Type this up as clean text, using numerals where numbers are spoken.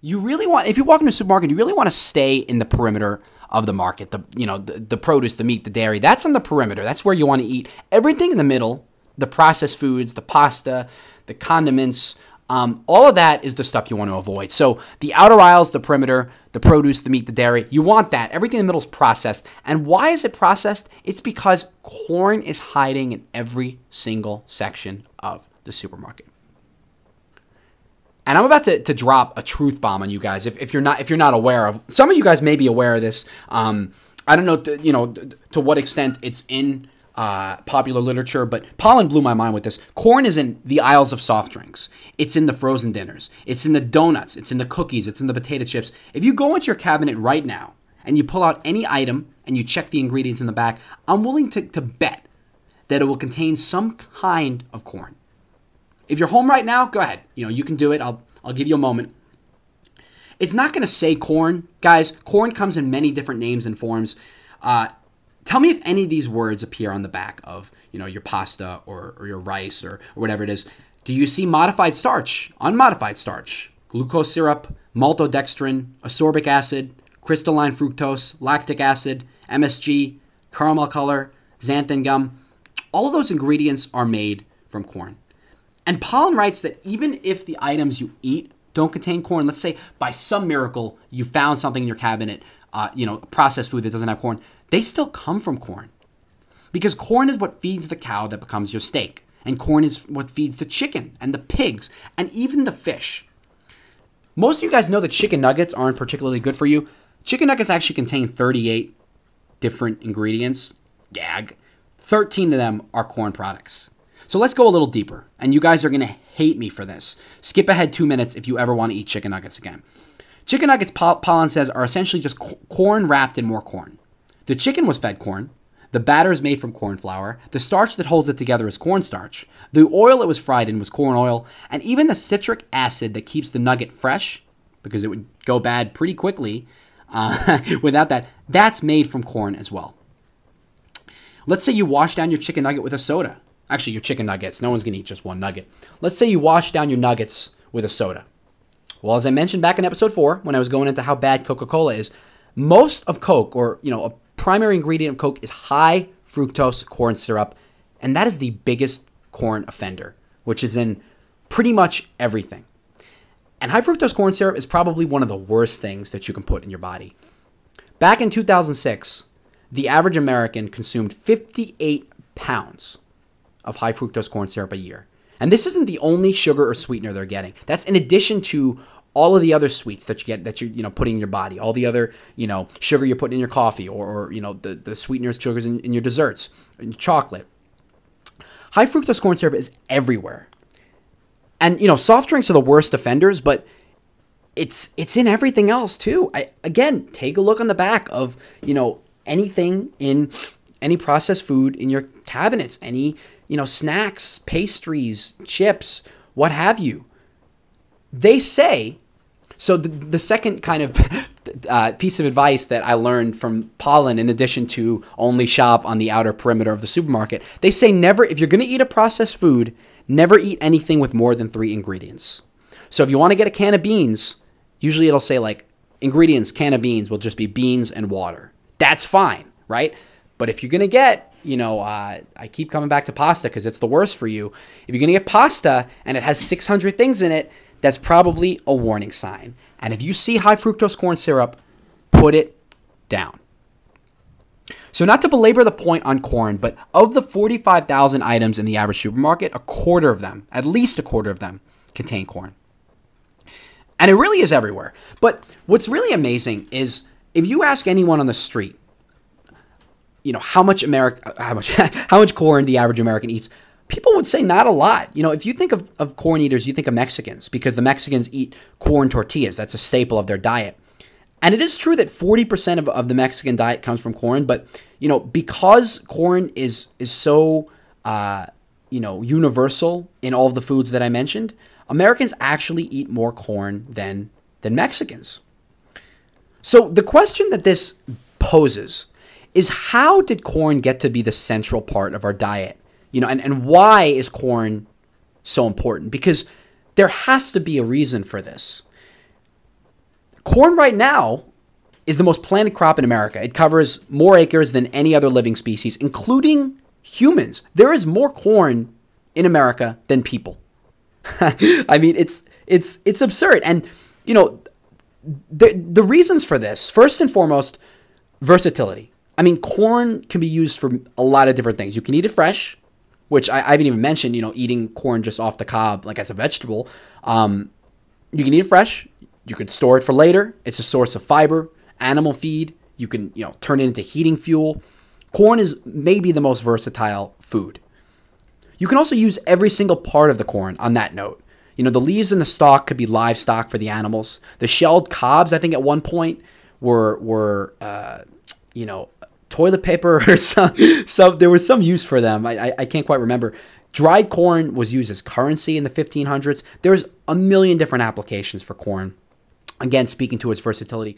You really want, if you walk into a supermarket, you really want to stay in the perimeter of the market. The produce, the meat, the dairy, that's on the perimeter. That's where you want to eat. Everything in the middle, the processed foods, the pasta, the condiments, all of that is the stuff you want to avoid. So the outer aisles, the perimeter, the produce, the meat, the dairy, you want that. Everything in the middle is processed. And why is it processed? It's because corn is hiding in every single section of the supermarket. And I'm about to drop a truth bomb on you guys. If you're not aware of, some of you guys may be aware of this. I don't know, to what extent it's in popular literature, but Pollen blew my mind with this. Corn is in the aisles of soft drinks. It's in the frozen dinners. It's in the donuts. It's in the cookies. It's in the potato chips. If you go into your cabinet right now and you pull out any item and you check the ingredients in the back, I'm willing to bet that it will contain some kind of corn. If you're home right now, go ahead. You can do it. I'll give you a moment. It's not going to say corn. Guys, corn comes in many different names and forms. Tell me if any of these words appear on the back of, your pasta or your rice or whatever it is. Do you see modified starch, unmodified starch, glucose syrup, maltodextrin, ascorbic acid, crystalline fructose, lactic acid, MSG, caramel color, xanthan gum? All of those ingredients are made from corn. And Pollen writes that even if the items you eat don't contain corn, let's say by some miracle you found something in your cabinet, processed food that doesn't have corn, they still come from corn. Because corn is what feeds the cow that becomes your steak. And corn is what feeds the chicken and the pigs and even the fish. Most of you guys know that chicken nuggets aren't particularly good for you. Chicken nuggets actually contain 38 different ingredients. Gag. 13 of them are corn products. So let's go a little deeper. And you guys are going to hate me for this. Skip ahead 2 minutes if you ever want to eat chicken nuggets again. Chicken nuggets, Pollen says, are essentially just corn wrapped in more corn. The chicken was fed corn. The batter is made from corn flour. The starch that holds it together is cornstarch. The oil it was fried in was corn oil. And even the citric acid that keeps the nugget fresh, because it would go bad pretty quickly without that, that's made from corn as well. Let's say you wash down your chicken nugget with a soda. Actually, your chicken nuggets. No one's going to eat just one nugget. Let's say you wash down your nuggets with a soda. Well, as I mentioned back in episode 4, when I was going into how bad Coca-Cola is, most of Coke, or a primary ingredient of Coke, is high fructose corn syrup, and that is the biggest corn offender, which is in pretty much everything. And high fructose corn syrup is probably one of the worst things that you can put in your body. Back in 2006, the average American consumed 58 pounds of high fructose corn syrup a year. And this isn't the only sugar or sweetener they're getting. That's in addition to all of the other sweets that you get, that you're putting in your body, all the other sugar you're putting in your coffee, or the sweeteners, sugars in your desserts, in chocolate. High fructose corn syrup is everywhere. And soft drinks are the worst offenders, but it's in everything else too. Again, take a look on the back of anything in any processed food in your cabinets, any snacks, pastries, chips, what have you. They say, so the second kind of piece of advice that I learned from Pollen, in addition to only shop on the outer perimeter of the supermarket, they say never, if you're going to eat a processed food, never eat anything with more than 3 ingredients. So if you want to get a can of beans, usually it'll say like ingredients, can of beans will just be beans and water. That's fine, right? But if you're going to get, I keep coming back to pasta because it's the worst for you. If you're going to get pasta and it has 600 things in it, that's probably a warning sign. And if you see high fructose corn syrup, put it down. So not to belabor the point on corn, but of the 45,000 items in the average supermarket, a quarter of them, at least a quarter of them, contain corn. And it really is everywhere. But what's really amazing is if you ask anyone on the street, how much corn the average American eats, people would say not a lot. If you think of corn eaters, you think of Mexicans, because the Mexicans eat corn tortillas. That's a staple of their diet. And it is true that 40% of the Mexican diet comes from corn, but, because corn is so, universal in all of the foods that I mentioned, Americans actually eat more corn than Mexicans. So the question that this poses is, how did corn get to be the central part of our diet? And why is corn so important? Because there has to be a reason for this. Corn right now is the most planted crop in America. It covers more acres than any other living species, including humans. There is more corn in America than people. I mean, it's absurd. And, you know, the reasons for this, first and foremost, versatility. I mean, corn can be used for a lot of different things. You can eat it fresh, which I haven't even mentioned, you know, eating corn just off the cob, like as a vegetable. You can eat it fresh. You could store it for later. It's a source of fiber, animal feed. You can, you know, turn it into heating fuel. Corn is maybe the most versatile food. You can also use every single part of the corn on that note. You know, the leaves and the stalk could be livestock for the animals. The shelled cobs, I think at one point, were you know, toilet paper or some there was some use for them. I can't quite remember. Dried corn was used as currency in the 1500s. There's a million different applications for corn. Again, speaking to its versatility.